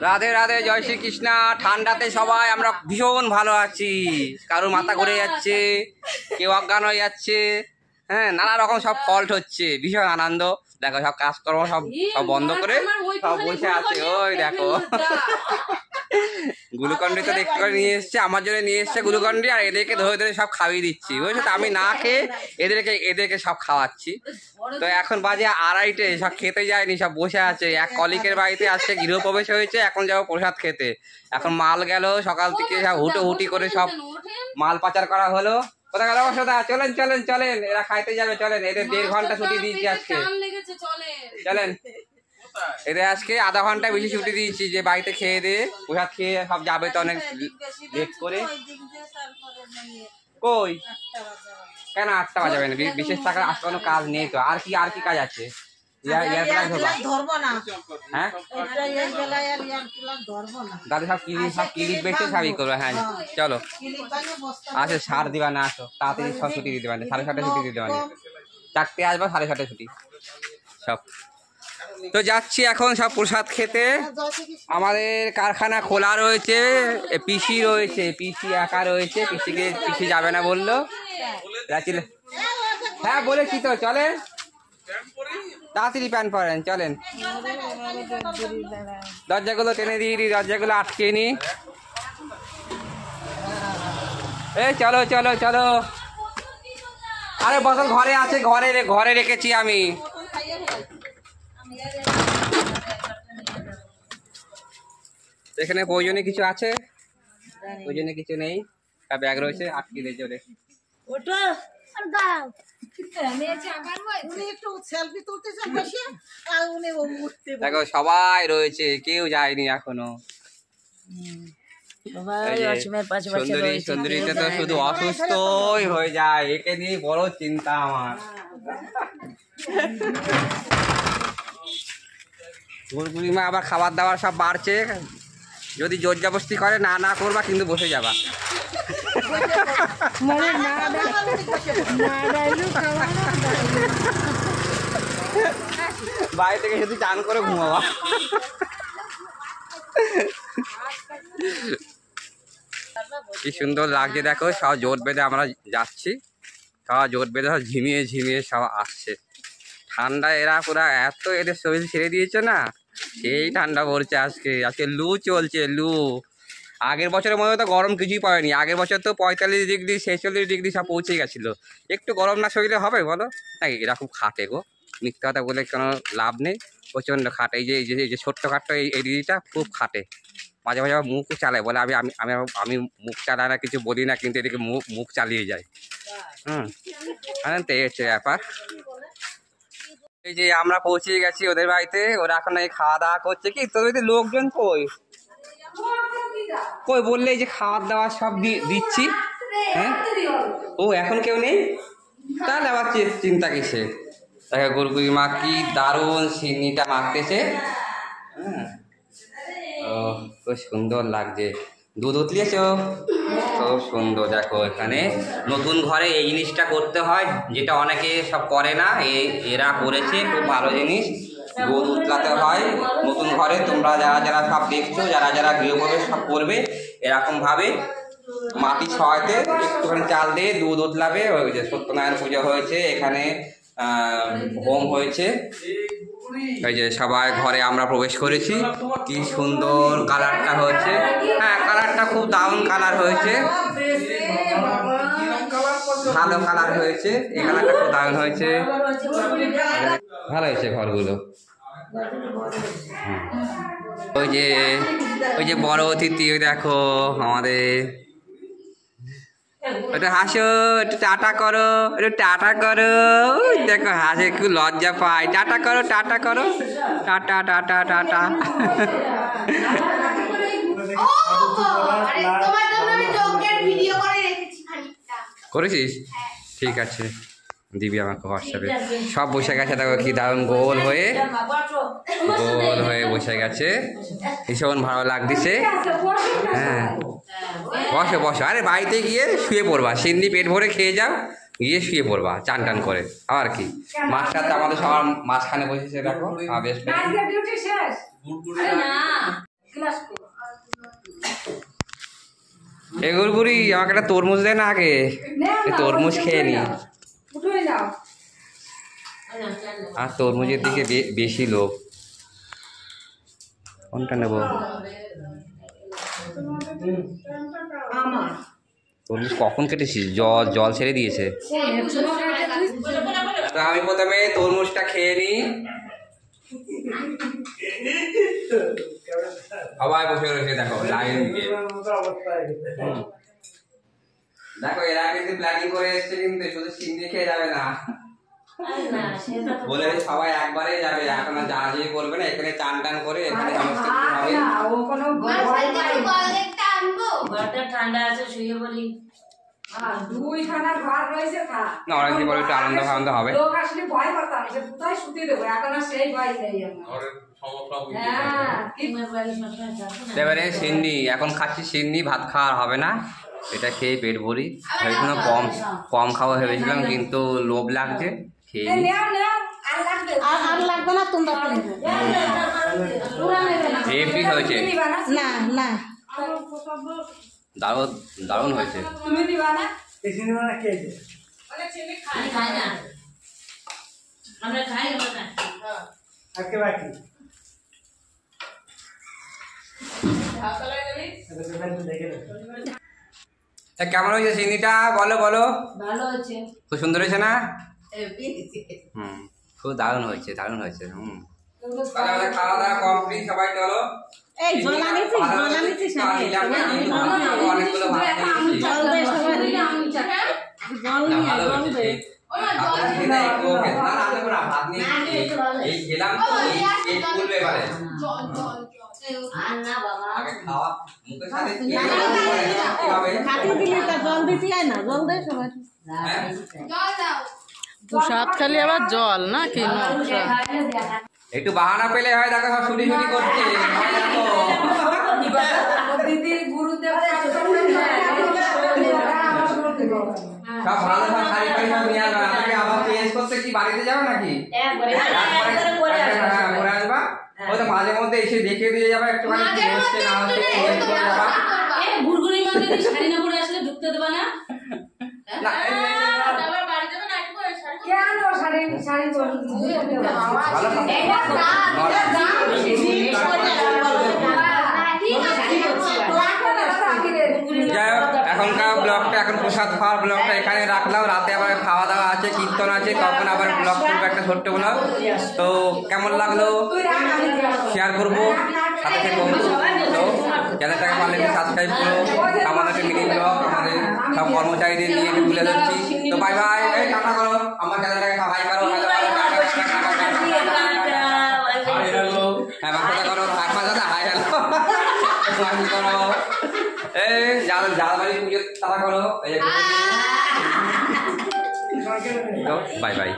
রাধে রাধে, জয় শ্রীকৃষ্ণ। ঠান্ডাতে সবাই আমরা ভীষণ ভালো আছি। কারোর মাথা ঘুরে যাচ্ছে, কেউ অজ্ঞান হয়ে যাচ্ছে, হ্যাঁ, নানা রকম সব ফল্ট হচ্ছে। ভীষণ আনন্দ। দেখো সব কাজকর্ম সব সব বন্ধ করে সব বসে আছে। ওই দেখো গ্লুকন্ডি তো দেখতে করে নিয়ে এসছে, আমার জন্য নিয়ে এসছে গ্লুকন্ডি, আর এদেরকে ধরে ধরে সব খাইয়ে দিচ্ছি, বুঝছো তো। আমি না খেয়ে এদেরকে সব খাওয়াচ্ছি। তো এখন বাজে 2:30, সব খেতে যায়নি, সব বসে আছে। এক কলিকের বাড়িতে আজকে গৃহপ্রবেশ হয়েছে, এখন যাবো প্রসাদ খেতে। এখন মাল গেল সকাল থেকে, সব হুটোহুটি করে সব মাল পাচার করা হলো। কোথায় গেল সোদা? চলেন চলেন চলেন, এরা খাইতে যাবে, চলেন। এদের 1.5 ঘন্টা ছুটি দিয়েছি আজকে, চলেন। এদের আজকে আধা ঘন্টা বেশি ছুটি দিয়েছি, যে বাড়িতে খেয়ে দিয়ে প্রসাদ খেয়ে সব যাবে, তো অনেক লেট করে। কই কেন 8টা বাজাবে না? বিশেষ টাকা আজকে কোনো কাজ নেই তো। আর কি কাজ আছে? হ্যাঁ দাদা সব ক্লিপ বেশি সবই করবো। হ্যাঁ চলো, আসো সার দিবা না, আসো তাড়াতাড়ি সব ছুটি দিতে পারে, 6:30 ছুটি দিতে পারে। 4টে আসবো, 6:30 ছুটি সব। তো যাচ্ছি এখন সব প্রসাদ খেতে। আমাদের কারখানা খোলা রয়েছে, পিসি রয়েছে, পিসি একা রয়েছে, পিসি যাবে না বললো। হ্যাঁ বলেছি তো, চলেন তাড়াতাড়ি প্যান্ট পরেন, চলেন। দরজাগুলো টেনে দিয়ে দিই, দরজাগুলো আটকে নি। এই চলো চলো চলো। আরে বসল ঘরে আছে, ঘরে রেখেছি আমি। এখানে প্রয়োজনে কিছু আছে, প্রয়োজনে কিছু নেই। ব্যাগ রয়েছে, আটকে দিয়ে চলে। দেখো সবাই রয়েছে, কেউ যায়নি এখনো। সুন্দরীতে তো শুধু অসুস্থই হয়ে যায়, একে নিয়ে বড় চিন্তা আমার। গুড়গুড়িমা আবার খাবার দাবার সব বাড়ছে, যদি জোর জবরদস্তি করে না করবা কিন্তু বসে যাবা। বাড়ি থেকে শুধু চান করে ঘুমাবা। কি সুন্দর লাগছে দেখো, সব জোট বেঁধে আমরা যাচ্ছি, সব জোট বেঁধে সব ঝিমিয়ে ঝিমিয়ে সব আসছে। ঠান্ডা এরা পুরা এত এদের শরীর ছেড়ে দিয়েছে না, সেই ঠান্ডা পড়ছে আজকে লু চলছে, লু। আগের বছরের মধ্যে তো গরম কিছুই পড়েনি। আগের বছর তো 45 ডিগ্রি 46 ডিগ্রি সব পৌঁছে গেছিলো। একটু গরম না শরীরে হবে বলো? নাকি এরা খুব খাটে গো, মিথ্যা কথা বলে কোনো লাভ নেই। প্রচণ্ড খাটে। এই যে ছোট্টখাট্ট এই দিদিটা খুব খাটে। মাঝে মাঝে আবার মুখও চালায়, বলে আমি আমি আমি আমি মুখ চালাই না, কিছু বলি না, কিন্তু এদিকে মুখ চালিয়ে যায়। তো এই হচ্ছে ব্যাপার। এই যে আমরা পৌঁছে গেছি ওদের বাড়িতে, ওরা এখন এই খাওয়া দাওয়া করছে। কি তোদের বাড়িতে লোকজন কই? কই বললে যে খাওয়ার দাওয়া সব দিচ্ছি। হ্যাঁ ও এখন কেউ নেই, তাহলে আবার চিন্তা কিসে? দেখো গুড়গুড়ি মা কি দারুণ সিন্নিটা মাখতেছে। ও খুব সুন্দর লাগছে। দুধ উতলিয়েছো, খুব সুন্দর। দেখো এখানে নতুন ঘরে এই জিনিসটা করতে হয়, যেটা অনেকে সব করে না, এরা করেছে, খুব ভালো জিনিস। দুধ উতলাতে হয় নতুন ঘরে। তোমরা যারা সব দেখছো, যারা গৃহপ্রবেশ সব করবে, এরকমভাবে মাটি ছড়াতে একটুখানি চাল দিয়ে দুধ উতলাবে। ওই যে সত্যনারায়ণ পুজো হয়েছে এখানে, হোম হয়েছে। এই যে সবাই ঘরে আমরা প্রবেশ করেছি, কি সুন্দর কালারটা হয়েছে। হ্যাঁ কালারটা খুব দারুণ কালার হয়েছে, ভালো কালার হয়েছে। এই কালারটা খুব দারুণ হয়েছে, ভালো হয়েছে ঘরগুলো। ওই যে বড় অতিথি, ওই দেখো আমাদের। একটু হাসো, একটু টাটা করো, একটু টাটা করো। দেখো হাসে, একটু লজ্জা পায়। টাটা করো, টাটা করো, টাটা টাটা টাটা। করেছিস? ঠিক আছে, দিবি আমাকে হোয়াটসঅ্যাপে। সব বসে গেছে, দেখো কি দারুণ গোল হয়ে বসে গেছে, ভীষণ ভালো লাগতেছে। হ্যাঁ বসো বসো। আরে বাড়িতে গিয়ে শুয়ে পড়বা, সিন্নি পেট ভরে খেয়ে যাও, গিয়ে শুয়ে পড়বা চান টান করে। আর কি, মাস্টার তো আমাদের সবার মাঝখানে বসেছে, দেখো বেশ। এগুর বুড়ি আমাকে একটা তরমুজ দে না আগে, তরমুজ খেয়ে নি। আর তরমুজের দিকে বেশি লোভ। কোনটা নেবো? তরমুজ কখন কেটেছিস? জল ছেড়ে দিয়েছে। তো আমি প্রথমে তরমুজটা খেয়ে নি। সবাই বসে রয়েছে দেখো লাইন দিয়ে। দেখো এরা কিন্তু প্ল্যানিং করে এসছে, কিন্তু শুধু সিন্নি খেয়ে যাবে না, বলে সবাই একবারে যাবে। এখন যা যে করবে না, এখানে চান টান করে এখানে সমস্ত ঠান্ডা আছে, শুয়ে বলি না, অনেকদিন পরে একটু আনন্দ ফানন্দ হবে। এবারে সিন্নি এখন খাচ্ছি, সিন্নি ভাত খাওয়ার হবে না, এটা খেয়ে পেট ভরি। ভেবেছিলাম কম খাওয়া ভেবেছিলাম, কিন্তু লোভ লাগছে, খেয়ে হেভি হয়েছে, দারুণ হয়েছে। কেমন হয়েছে সিন্নিটা? বলো বলো। ভালো হয়েছে, খুব সুন্দর হয়েছে না? খুব দারুণ হয়েছে, দারুণ হয়েছে। খাওয়া দাওয়া কমপ্লিট, সবাই চলো। অনেকগুলো ভাত গেলাম তো খুলবে এবারে। খালি আবার জল না কি? একটু বাহানা পেলে হয়, দেখো সব ছুটি ছুটি করছে। সব ভালো সব শাড়ি ফাড়ি সব নিয়ে আসবা, আপনাকে আবার চেঞ্জ করতে কি বাড়িতে যাবে নাকি? করে আসবা, ওই তো মাঝে মধ্যে এসে দেখে দিয়ে যাবা একটুখানি, কি হচ্ছে না হচ্ছে চেঞ্জ করে যাবা। ঘুরঘুরির মধ্যে শাড়ি না পরে আসলে ঢুকতে দেবা না? যাই হোক, এখনকার ব্লগটা, এখন প্রসাদ খাওয়ার ব্লগটা এখানে রাখলাম। রাতে আবার খাওয়া দাওয়া আছে, কীর্তন আছে, তখন আবার ব্লগ করবো একটা ছোট্ট ব্লগ। তো কেমন লাগলো শেয়ার করবো, সাথে থেকে বন্ধু। তো চ্যানেলটাকে পারলে সাবস্ক্রাইব করো। আমাদের মিনি ব্লগ, আমাদের সব কর্মচারীদের নিয়ে তুলে ধরছি। তো বাই বাই, টাটা করো, আমার চ্যানেলটাকে হাই করো, হ্যাঁ কথা করো, হাই হ্যালো করো। এই জালবাড়ি পুজো তারা করো। Bye bye.